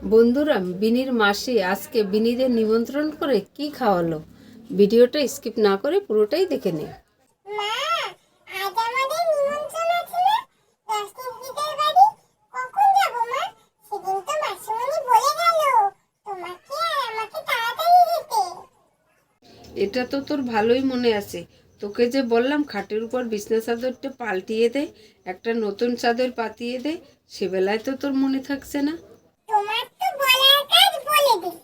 বন্ধুরা, বিনির মাসি আজকে বিনিদের নিমন্ত্রণ করে কি খাওয়ালো, ভিডিওটা স্কিপ না করে পুরোটাই দেখে নে। মা, আজ আমাদের নিমন্ত্রণ আছে না? রশ্মিদিদের বাড়ি। কখন যাব মা? সেদিন তো মাসিমণি বলে গেল তোমাকে আর আমাকে তাড়াতাড়ি যেতে। এটা তো তোর ভালোই মনে আছে। তোকে যে বললাম খাটের উপর বিছনা চাদরটা পাল্টিয়ে দে, একটা নতুন চাদর পাতিয়ে দে, সেবেলায় তো তোর মনে থাকছে না। তোমার তো বলার কাজ বলে দিই।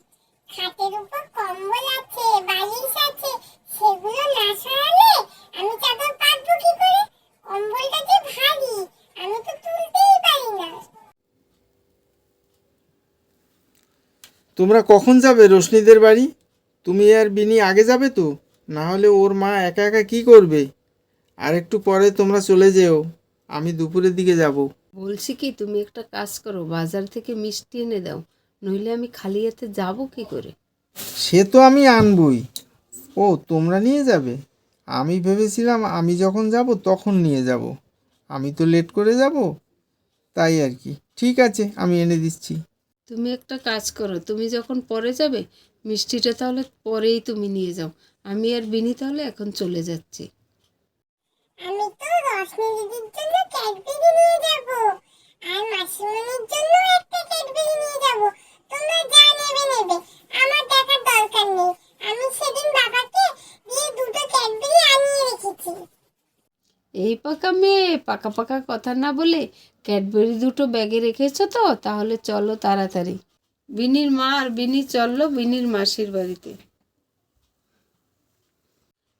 খাটের উপর কম্বল আছে, বালিশ আছে, সেগুলো না সরালে আমি চাদর পাতবো কি করে? কম্বলটা যে ভারী, আমি তো তুলতেই পারি না। তোমরা কখন যাবে রোশনিদের বাড়ি? তুমি আর বিনি আগে যাবে তো, না হলে ওর মা একা একা কি করবে? আর একটু পরে তোমরা চলে যেও, আমি দুপুরের দিকে যাব। বলছি কি, তুমি একটা কাজ করো, বাজার থেকে মিষ্টি এনে দাও, নইলে আমি খালি হাতে যাবো কি করে। সে তো আমি আনবই। ও, তোমরা নিয়ে যাবে? আমি ভেবেছিলাম আমি যখন যাব তখন নিয়ে যাব। আমি তো লেট করে যাব, তাই আর কি। ঠিক আছে, আমি এনে দিচ্ছি। তুমি একটা কাজ করো, তুমি যখন পরে যাবে মিষ্টিটা তাহলে পরেই তুমি নিয়ে যাও। আমি আর বিনি তাহলে এখন চলে যাচ্ছি। আমি তো রশ্মি দিদির জন্য ক্যাডবেরি নিয়ে যাব, আর মাসিমণির জন্য একটা ক্যাডবেরি নিয়ে যাব। তোমরা যা নেবে নেবে, আমার দেখার দরকার নেই। আমি সেদিন বাবাকে দিয়ে দুটো ক্যাডবেরি আনিয়ে রেখেছি। এই পাকা মেয়ে, পাকা পাকা কথা না বলে ক্যাডবেরি দুটো ব্যাগে রেখেছো তো, তাহলে চলো তাড়াতাড়ি। বিনির মা আর বিনি চললো বিনির মাসির বাড়িতে।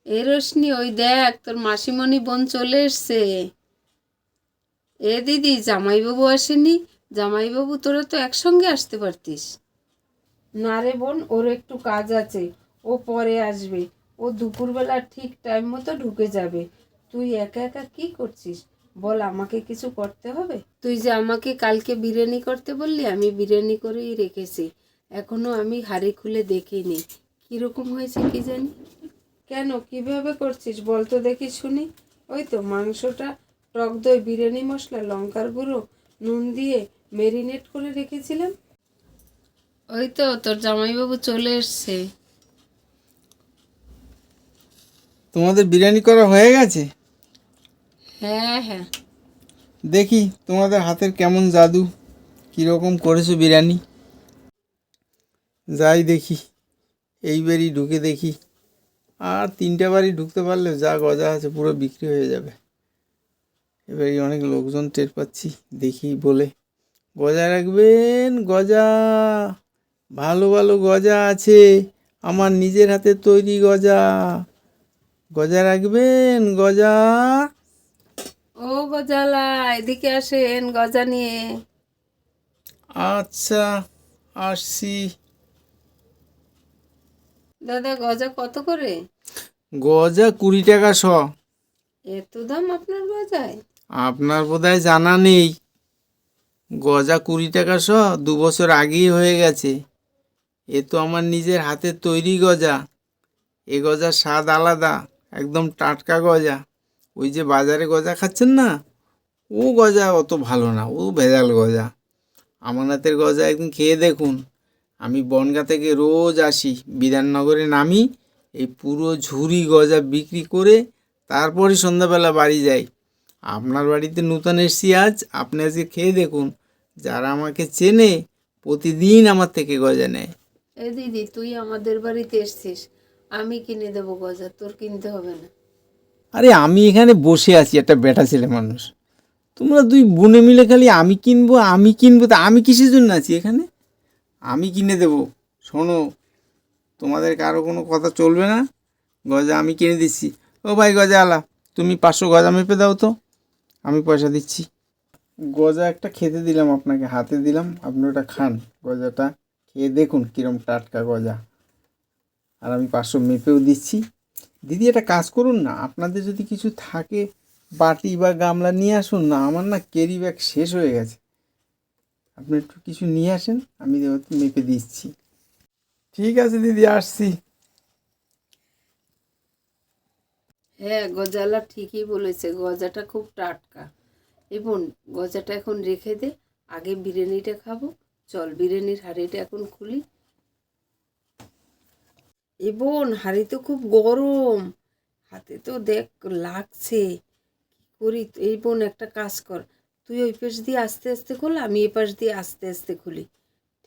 এ রোশনি, ওই দেখ তোর মাসিমণি বোন চলে এসছে। এ দিদি, জামাইবাবু আসেনি? জামাইবাবু, তোরা তো একসঙ্গে আসতে পারতিস। না রে বোন, ওর একটু কাজ আছে, ও পরে আসবে। ও দুপুরবেলা ঠিক টাইম মতো ঢুকে যাবে। তুই একা একা কি করছিস বল, আমাকে কিছু করতে হবে? তুই যে আমাকে কালকে বিরিয়ানি করতে বললি, আমি বিরিয়ানি করেই রেখেছি, এখনো আমি হাঁড়ি খুলে দেখিনি, কীরকম হয়েছে কি জানি। কেন, কিভাবে করছিস বল তো দেখি শুনি। ওই তো মাংসটা টক দই, বিরিয়ানি মশলা, লঙ্কার গুঁড়ো, নুন দিয়ে ম্যারিনেট করে রেখেছিলাম। ওই তো তোর জামাইবাবু চলে এসছে। তোমাদের বিরিয়ানি করা হয়ে গেছে? হ্যাঁ হ্যাঁ। দেখি তোমাদের হাতের কেমন জাদু, কীরকম করেছো বিরিয়ানি। যাই দেখি, এইবারই ঢুকে দেখি। আর 3টে বাড়ি ঢুকতে পারলে যা গজা আছে পুরো বিক্রি হয়ে যাবে। এবারই অনেক লোকজন টের পাচ্ছি, দেখি বলে গজা রাখবেন। গজা, ভালো ভালো গজা আছে, আমার নিজের হাতে তৈরি গজা। গজা রাখবেন, গজা। ও গজালা, এদিকে আসেন গজা নিয়ে। আচ্ছা, আসছি। দাদা, গজা কত করে? গজা 20 টাকা শ। এত দাম আপনার গজায়? আপনার বোধহয় জানা নেই, গজা 20 টাকা শ, 2 বছর আগেই হয়ে গেছে। এ তো আমার নিজের হাতের তৈরি গজা। এ গজার স্বাদ আলাদা, একদম টাটকা গজা। ওই যে বাজারে গজা খাচ্ছেন না, ও গজা অত ভালো না, ও ভেজাল গজা। আমার হাতের গজা একদিন খেয়ে দেখুন। আমি বনগাঁ থেকে রোজ আসি, বিধাননগরে নামি, এই পুরো ঝুড়ি গজা বিক্রি করে তারপরে সন্ধ্যাবেলা বাড়ি যাই। আপনার বাড়িতে নূতন এসছি আজ, আপনি আজকে খেয়ে দেখুন। যারা আমাকে চেনে প্রতিদিন আমার থেকে গজা নেয়। এ দিদি, তুই আমাদের বাড়িতে এসছিস, আমি কিনে দেবো গজা, তোর কিনতে হবে না। আরে আমি এখানে বসে আছি, একটা বেটা ছেলে মানুষ। তোমরা দুই বোনে মিলে খালি আমি কিনবো আমি কিনবো, তা আমি কিসের জন্য আছি এখানে? আমি কিনে দেবো। শোনো, তোমাদের কারো কোনো কথা চলবে না, গজা আমি কিনে দিচ্ছি। ও ভাই গজা আলা, তুমি 500 গজা মেপে দাও তো, আমি পয়সা দিচ্ছি। গজা একটা খেতে দিলাম আপনাকে, হাতে দিলাম, আপনি ওটা খান। গজাটা খেয়ে দেখুন কীরকম টাটকা গজা। আর আমি 500 মেপেও দিচ্ছি। দিদি, একটা কাজ করুন না, আপনাদের যদি কিছু থাকে বাটি বা গামলা নিয়ে আসুন না, আমার না ক্যারি ব্যাগ শেষ হয়ে গেছে। আপনি একটু কিছু নিয়ে আসেন, আমি মেপে দিচ্ছি। ঠিক আছে দিদি, আসছি। হ্যাঁ, গজালা ঠিকই বলেছে, গজাটা খুব টাটকা। এবং গজাটা এখন রেখে দে, আগে বিরিয়ানিটা খাবো, চল বিরিয়ানির হাঁড়িটা এখন খুলি। এ বোন, হাঁড়ি তো খুব গরম, হাতে তো দেখ লাগছে, কি করি? এই বোন, একটা কাজ কর, তুই ওই পাশ দিয়ে আস্তে আস্তে খোল, আমি এ পাশ দিয়ে আস্তে আস্তে খুলি।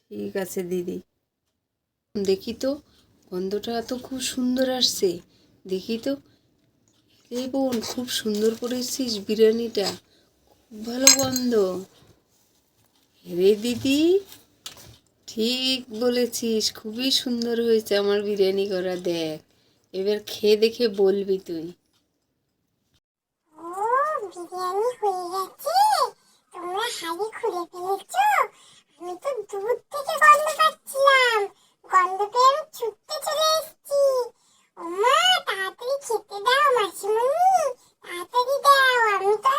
ঠিক আছে দিদি। দেখি তো, গন্ধটা তো খুব সুন্দর আসছে, দেখি তো। এই বোন, খুব সুন্দর করেছিস বিরিয়ানিটা, খুব ভালো গন্ধ। রে দিদি, ঠিক বলেছিস, খুবই সুন্দর হয়েছে আমার বিরিয়ানি করা। দেখ, এবার খেয়ে দেখে বলবি তুই। ও, বিরিয়ানি হয়ে গেছে, তোমরা হাঁড়ি খুলে ফেলেছো। আমি তো দূর থেকে গন্ধ পাচ্ছিলাম, গন্ধ পেয়ে আমি ছুটতে চলে এসেছি। ওমা, তাড়াতাড়ি খেতে দাও মাসিমণি, তাড়াতাড়ি দাও, আমি তো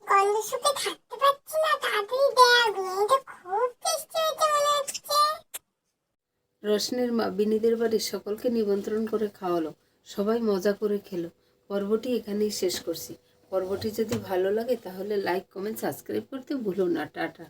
গন্ধ শুকে থাকতে পারছি না, তাড়াতাড়ি দাও, বিরিয়ানিটা খুব টেস্টি হয়েছে মনে হচ্ছে। রোশনের মা বিনিদের বাড়ির সকলকে নিমন্ত্রণ করে খাওয়ালো, সবাই মজা করে খেলো। পর্বটি এখানেই শেষ করছি। পর্বটি যদি ভালো লাগে তাহলে লাইক, কমেন্ট, সাবস্ক্রাইব করতে ভুলো না। টাটা।